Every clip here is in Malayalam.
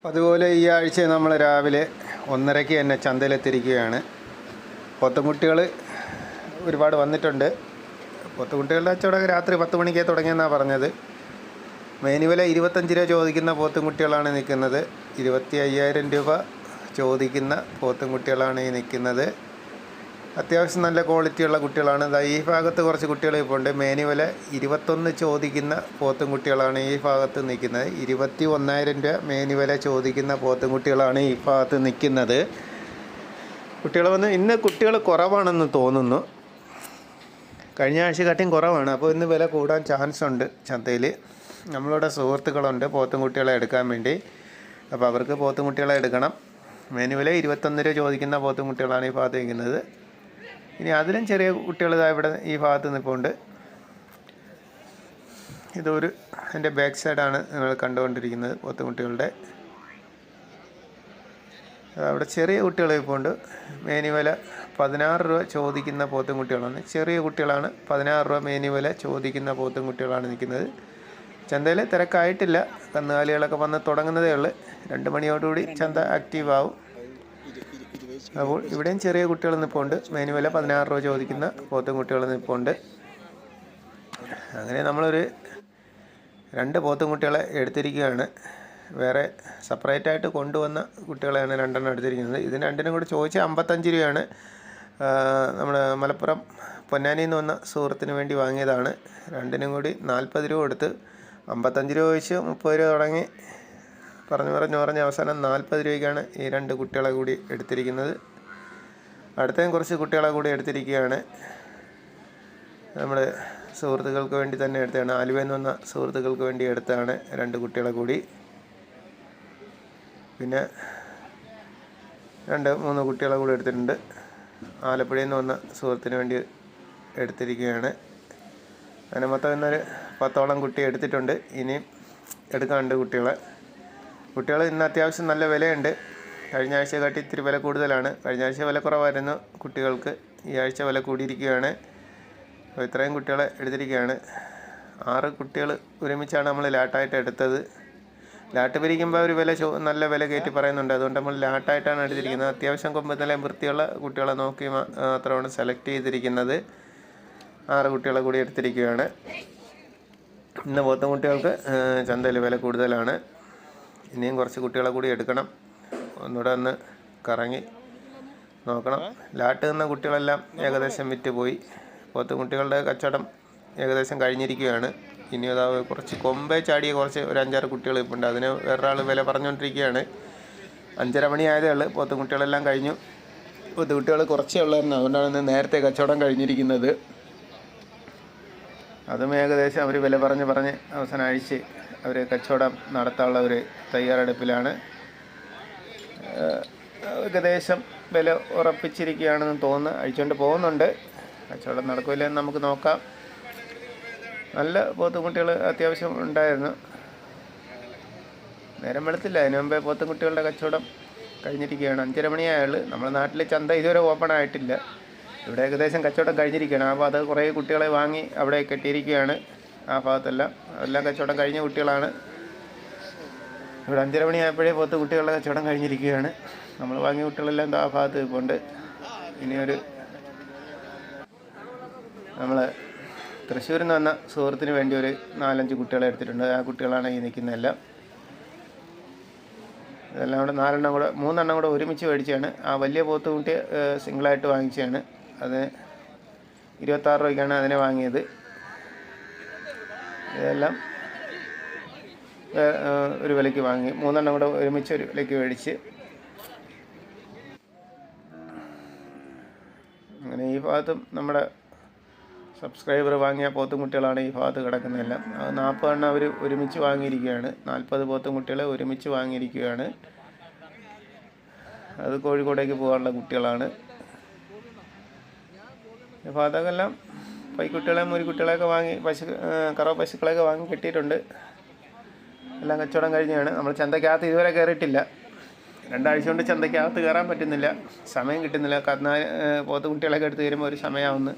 അതുപോലെ ഈ ആഴ്ച നമ്മൾ രാവിലെ 1:30 തന്നെ ചന്തയിലെത്തിയിരിക്കുകയാണ്. പോത്തുംകുട്ടികൾ ഒരുപാട് വന്നിട്ടുണ്ട്. പോത്തുംകുട്ടികളുടെ കച്ചവടം രാത്രി 10 മണിക്കേ തുടങ്ങിയെന്നാണ് പറഞ്ഞത്. മേനുവില 25 രൂപ ചോദിക്കുന്ന പോത്തുംകുട്ടികളാണ് നിൽക്കുന്നത്. 25,000 രൂപ ചോദിക്കുന്ന പോത്തുംകുട്ടികളാണ് ഈ നിൽക്കുന്നത്. അത്യാവശ്യം നല്ല ക്വാളിറ്റിയുള്ള കുട്ടികളാണ്. ഈ ഭാഗത്ത് കുറച്ച് കുട്ടികൾ ഇപ്പോൾ ഉണ്ട്. മേനുവില 21 ചോദിക്കുന്ന പോത്തുംകുട്ടികളാണ് ഈ ഭാഗത്ത് നിൽക്കുന്നത്. 21,000 രൂപ മേനുവില ചോദിക്കുന്ന പോത്തുംകുട്ടികളാണ് ഈ ഭാഗത്ത് നിൽക്കുന്നത്. കുട്ടികൾ വന്ന് ഇന്ന് കുട്ടികൾ കുറവാണെന്ന് തോന്നുന്നു. കഴിഞ്ഞ ആഴ്ചക്കാട്ടിയും കുറവാണ്. അപ്പോൾ ഇന്ന് വില കൂടാൻ ചാൻസ് ഉണ്ട് ചന്തയിൽ. നമ്മളുടെ സുഹൃത്തുക്കളുണ്ട് പോത്തുംകുട്ടികളെ എടുക്കാൻ വേണ്ടി. അപ്പോൾ അവർക്ക് പോത്തുംകുട്ടികളെ എടുക്കണം. മേനുവില 21 രൂപ ചോദിക്കുന്ന പോത്തുംകുട്ടികളാണ് ഈ ഭാഗത്ത് നിൽക്കുന്നത്. ഇനി അതിലും ചെറിയ കുട്ടികൾ ഇവിടെ ഈ ഭാഗത്ത് നിൽപ്പുണ്ട്. ഇതൊരു എൻ്റെ ബാക്ക് സൈഡാണ് നിങ്ങൾ കണ്ടുകൊണ്ടിരിക്കുന്നത് പോത്തുംകുട്ടികളുടെ. അവിടെ ചെറിയ കുട്ടികൾ നിൽപ്പുണ്ട്. മേനുവില 16 രൂപ ചോദിക്കുന്ന പോത്തുംകുട്ടികളാണ്. ചെറിയ കുട്ടികളാണ്. 16 രൂപ മേനുവില ചോദിക്കുന്ന പോത്തുംകുട്ടികളാണ് നിൽക്കുന്നത്. ചന്തയിൽ തിരക്കായിട്ടില്ല. കന്നുകാലികളൊക്കെ വന്ന് തുടങ്ങുന്നതേ ഉള്ളൂ. 2 മണിയോടുകൂടി ചന്ത ആക്റ്റീവ് ആവും. അപ്പോൾ ഇവിടെയും ചെറിയ കുട്ടികൾ നിൽപ്പുണ്ട്. മേനുവില 16 രൂപ ചോദിക്കുന്ന പോത്തുംകുട്ടികൾ നിൽപ്പുണ്ട്. അങ്ങനെ നമ്മളൊരു 2 പോത്തുംകുട്ടികളെ എടുത്തിരിക്കുകയാണ്. വേറെ സെപ്പറേറ്റായിട്ട് കൊണ്ടുവന്ന കുട്ടികളെയാണ് 2 എണ്ണം എടുത്തിരിക്കുന്നത്. ഇതിന് 2 കൂടി ചോദിച്ചാൽ 55 രൂപയാണ്. നമ്മുടെ മലപ്പുറം പൊന്നാനിയിൽ നിന്ന് വന്ന സുഹൃത്തിന് വേണ്ടി വാങ്ങിയതാണ്. 2 കൂടി 40 രൂപ കൊടുത്ത് 55 രൂപ ചോദിച്ച് 30 രൂപ തുടങ്ങി പറഞ്ഞ് അവസാനം 40 രൂപയ്ക്കാണ് ഈ 2 കുട്ടികളെ കൂടി എടുത്തിരിക്കുന്നത്. അടുത്തയും കുറച്ച് കുട്ടികളെ കൂടി എടുത്തിരിക്കുകയാണ്. നമ്മുടെ സുഹൃത്തുക്കൾക്ക് വേണ്ടി തന്നെ എടുത്തതാണ്. ആലുവയിൽ നിന്ന് വന്ന സുഹൃത്തുക്കൾക്ക് വേണ്ടി എടുത്തതാണ് 2 കുട്ടികളെ കൂടി. പിന്നെ 2-3 കുട്ടികളെ കൂടി എടുത്തിട്ടുണ്ട്. ആലപ്പുഴയിൽ നിന്ന് വന്ന സുഹൃത്തിന് വേണ്ടി എടുത്തിരിക്കുകയാണ്. അങ്ങനെ മൊത്തം ഇന്നൊരു 10ഓളം കുട്ടി എടുത്തിട്ടുണ്ട്. ഇനിയും എടുക്കാനുണ്ട് കുട്ടികൾ ഇന്ന് അത്യാവശ്യം നല്ല വിലയുണ്ട്. കഴിഞ്ഞ ആഴ്ച കാട്ടി ഇത്തിരി വില കൂടുതലാണ്. കഴിഞ്ഞ ആഴ്ച വില കുറവായിരുന്നു കുട്ടികൾക്ക്. ഈ ആഴ്ച വില കൂടിയിരിക്കുകയാണ്. അപ്പോൾ ഇത്രയും കുട്ടികളെ എടുത്തിരിക്കുകയാണ്. 6 കുട്ടികൾ ഒരുമിച്ചാണ് നമ്മൾ ലാട്ടായിട്ട് എടുത്തത്. ലാട്ട് പിരിക്കുമ്പോൾ ഒരു നല്ല വില കയറ്റി പറയുന്നുണ്ട്. അതുകൊണ്ട് നമ്മൾ ലാട്ടായിട്ടാണ് എടുത്തിരിക്കുന്നത്. അത്യാവശ്യം കൊമ്പത്തിലെ വൃത്തിയുള്ള കുട്ടികളെ നോക്കി മാത്രമാണ് സെലക്ട് ചെയ്തിരിക്കുന്നത്. 6 കുട്ടികളെ കൂടി എടുത്തിരിക്കുകയാണ്. ഇന്ന് പോത്തുംകുട്ടികൾക്ക് ചന്തയിൽ വില കൂടുതലാണ്. ഇനിയും കുറച്ച് കുട്ടികളെ കൂടി എടുക്കണം. ഒന്നുകൂടെ ഒന്ന് കറങ്ങി നോക്കണം. ലാട്ട് നിന്ന കുട്ടികളെല്ലാം ഏകദേശം വിറ്റ് പോയി. പോത്തുംകുട്ടികളുടെ കച്ചവടം ഏകദേശം കഴിഞ്ഞിരിക്കുകയാണ്. ഇനി അതാ കുറച്ച് കൊമ്പേ ചാടിയ ഒരു 5-6 കുട്ടികൾ ഇപ്പോൾ ഉണ്ട്. അതിന് വേറൊരാൾ വില പറഞ്ഞുകൊണ്ടിരിക്കുകയാണ്. 5:30 മണി ആയതേ ഉള്ളൂ. പോത്തുംകുട്ടികളെല്ലാം കഴിഞ്ഞു. പോത്തുകുട്ടികൾ കുറച്ചേ ഉള്ളായിരുന്നു. അതുകൊണ്ടാണ് ഇന്ന് നേരത്തെ കച്ചവടം കഴിഞ്ഞിരിക്കുന്നത്. അതും ഏകദേശം അവർ വില പറഞ്ഞ് അവസാനം അഴിച്ച് അവർ കച്ചവടം നടത്താനുള്ള ഒരു തയ്യാറെടുപ്പിലാണ്. ഏകദേശം വില ഉറപ്പിച്ചിരിക്കുകയാണെന്ന് തോന്നുന്നു. അഴിച്ചുകൊണ്ട് പോകുന്നുണ്ട്. കച്ചവടം നടക്കില്ലെന്ന് നമുക്ക് നോക്കാം. നല്ല പോത്തുംകുട്ടികൾ അത്യാവശ്യം ഉണ്ടായിരുന്നു. നേരം വെളുത്തില്ല. അതിന് മുമ്പേ പോത്തുംകുട്ടികളുടെ കച്ചവടം കഴിഞ്ഞിരിക്കുകയാണ്. 5:30 മണിയായുള്ളൂ. നമ്മുടെ നാട്ടിൽ ചന്ത ഇതുവരെ ഓപ്പൺ ആയിട്ടില്ല. ഇവിടെ ഏകദേശം കച്ചവടം കഴിഞ്ഞിരിക്കുകയാണ്. അപ്പോൾ അത് കുറേ കുട്ടികളെ വാങ്ങി അവിടെ കെട്ടിയിരിക്കുകയാണ്. ആ ഭാഗത്തെല്ലാം കച്ചവടം കഴിഞ്ഞ കുട്ടികളാണ്. ഇവിടെ 5:30 മണിയായപ്പോഴേ കുട്ടികളുടെ കച്ചവടം കഴിഞ്ഞിരിക്കുകയാണ്. നമ്മൾ വാങ്ങിയ കുട്ടികളെല്ലാം ആ ഭാഗത്ത് പോണ്ട്. ഇനിയൊരു നമ്മൾ തൃശ്ശൂരിൽ നിന്ന് വന്ന സുഹൃത്തിന് വേണ്ടി ഒരു 4-5 കുട്ടികളെ എടുത്തിട്ടുണ്ട്. ആ കുട്ടികളാണ് ഈ നിൽക്കുന്നതെല്ലാം. ഇതെല്ലാം കൂടെ 3 കൂടെ ഒരുമിച്ച് മേടിച്ചാണ്. ആ വലിയ പോത്തുകുട്ടി സിംഗിളായിട്ട് വാങ്ങിച്ചതാണ്. അത് 26 രൂപയ്ക്കാണ് അതിനെ വാങ്ങിയത്. ഇതെല്ലാം ഒരു വിലയ്ക്ക് വാങ്ങി. 3 കൂടെ ഒരുമിച്ച് ഒരു വിലയ്ക്ക് മേടിച്ച്. അങ്ങനെ ഈ ഭാഗത്തും നമ്മുടെ സബ്സ്ക്രൈബർ വാങ്ങിയ പോത്തുംകുട്ടികളാണ് ഈ ഭാഗത്ത് കിടക്കുന്നതെല്ലാം. അത് 40 അവർ ഒരുമിച്ച് വാങ്ങിയിരിക്കുകയാണ്. 40 പോത്തുംകുട്ടികളെ ഒരുമിച്ച് വാങ്ങിയിരിക്കുകയാണ്. അത് കോഴിക്കോടേക്ക് പോകാനുള്ള കുട്ടികളാണ്. ഈ ഭാഗത്തൊക്കെല്ലാം പൈക്കുട്ടികളെയും മുരിക്കുട്ടികളെയൊക്കെ വാങ്ങി കറവ പശുക്കളെയൊക്കെ വാങ്ങി കെട്ടിയിട്ടുണ്ട്. എല്ലാം കച്ചവടം കഴിഞ്ഞാണ്. നമ്മൾ ചന്തയ്ക്കകത്ത് ഇതുവരെ കയറിയിട്ടില്ല. 2 ആഴ്ച കൊണ്ട് ചന്തയ്ക്കകത്ത് കയറാൻ പറ്റുന്നില്ല. സമയം കിട്ടുന്നില്ല. പോത്തുകുട്ടികളൊക്കെ എടുത്ത് തരുമ്പോൾ ഒരു സമയമാവുന്നു.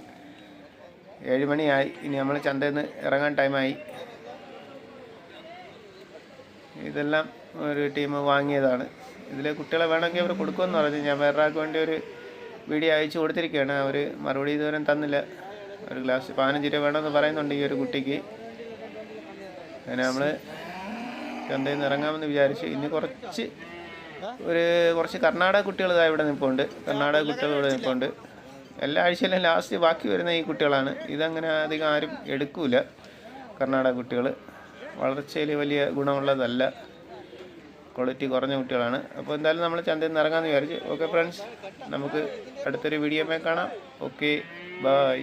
7 മണിയായി. ഇനി നമ്മൾ ചന്തയിൽ നിന്ന് ഇറങ്ങാൻ ടൈമായി. ഇതെല്ലാം ഒരു ടീം വാങ്ങിയതാണ്. ഇതിൽ കുട്ടികളെ വേണമെങ്കിൽ അവർ കൊടുക്കുമെന്ന് പറഞ്ഞു. ഞാൻ വേറൊരാൾക്ക് വേണ്ടി ഒരു വീഡിയോ അയച്ചു കൊടുത്തിരിക്കുകയാണ്. അവർ മറുപടി ഇതുവരെ തന്നില്ല. ഒരു ഗ്ലാസ് 15 രൂപ വേണമെന്ന് പറയുന്നുണ്ട് ഈ ഒരു കുട്ടിക്ക്. അങ്ങനെ നമ്മൾ ചന്തയിൽ നിന്ന് ഇറങ്ങാമെന്ന് വിചാരിച്ചു. ഇനി കുറച്ച് കർണാടക കുട്ടികൾ ഇവിടെ നിൽപ്പുണ്ട്. കർണാടക കുട്ടികൾ ഇവിടെ നിൽപ്പുണ്ട്. എല്ലാ ആഴ്ചയിലും ലാസ്റ്റ് ബാക്കി വരുന്ന ഈ കുട്ടികളാണ്. ഇതങ്ങനെ അധികം ആരും എടുക്കൂല. കർണാടക കുട്ടികൾ വളർച്ചയിൽ വലിയ ഗുണമുള്ളതല്ല, ക്വാളിറ്റി കുറഞ്ഞ കുട്ടികളാണ്. അപ്പോൾ എന്തായാലും നമ്മൾ ചന്തയിൽ നിന്ന് ഇറങ്ങാമെന്ന് വിചാരിച്ചു. ഓക്കെ ഫ്രണ്ട്സ്, നമുക്ക് അടുത്തൊരു വീഡിയോയിൽ കാണാം. Okay, by.